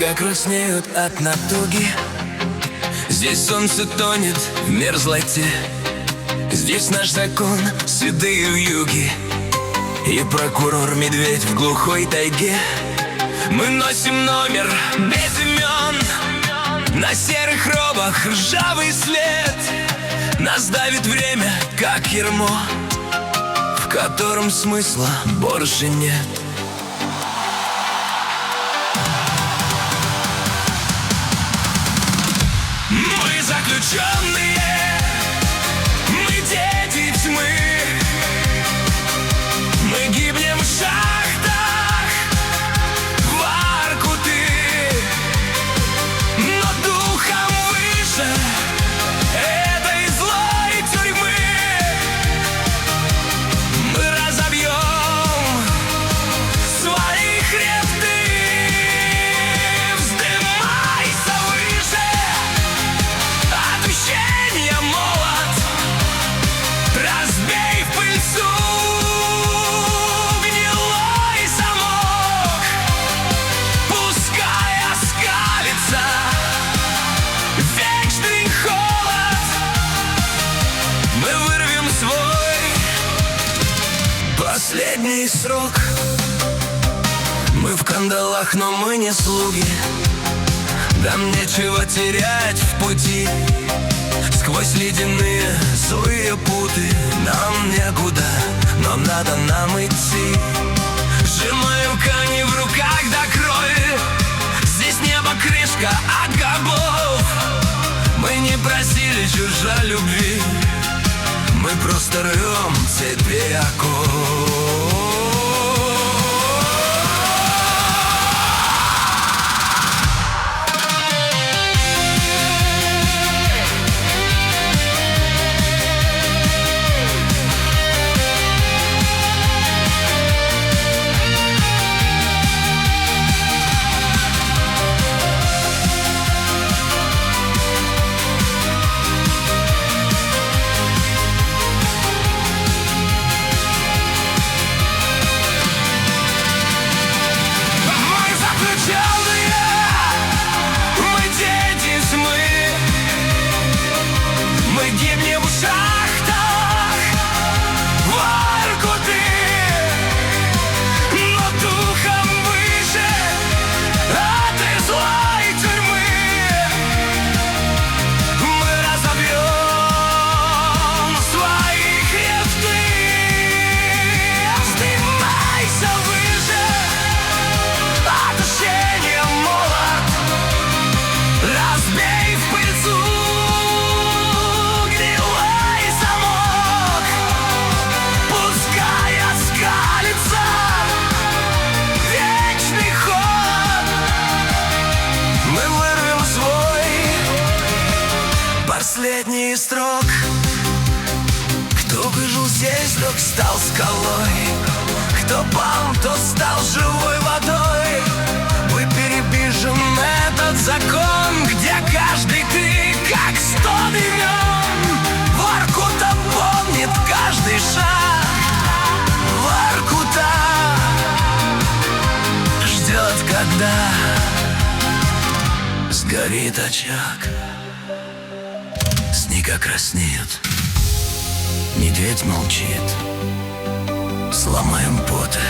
снега краснеют от натуги. Здесь солнце тонет в мерзлоте. Здесь наш закон, седые вьюги и прокурор-медведь в глухой тайге. Мы носим номер без имен, на серых робах ржавый след. Нас давит время, как ярмо, в котором смысла больше нет. Мы заключенные, мы дети тьмы. Мы гибнем в шахтах, в Воркуты, но духом выше этой злой тюрьмы. Мы разобьем свои хребты. Вздымайся выше, отмщение молот, разбей в пыльцу гнилой замок. Пускай оскалится вечный холод. Мы вырвем свой последний срок. Мы в кандалах, но мы не слуги. Нам нечего терять в пути. Сквозь ледяные злые путы нам некуда, но надо нам идти. Сжимаем камни в руках до крови. Здесь небо крышка от гробов. Мы не просили чужой любви, мы просто рвем цепи оков. Мы гибнем в шахтах, в Воркуты, но духом выше этой злой тюрьмы. Мы разобьем свои хребты. Вздымайся выше, отмщение молот, разбей в пыльцу вечный холод. Мы вырвем свой последний строк. Кто выжил здесь, вдруг стал скалой. Кто пал, тот стал живой водой. Мы перепишем этот закон, где каждый ты как 100 имен. Воркута помнит каждый шаг. Воркута ждет, когда сгорит очаг. Снега краснеют, медведь молчит. Сломаем поты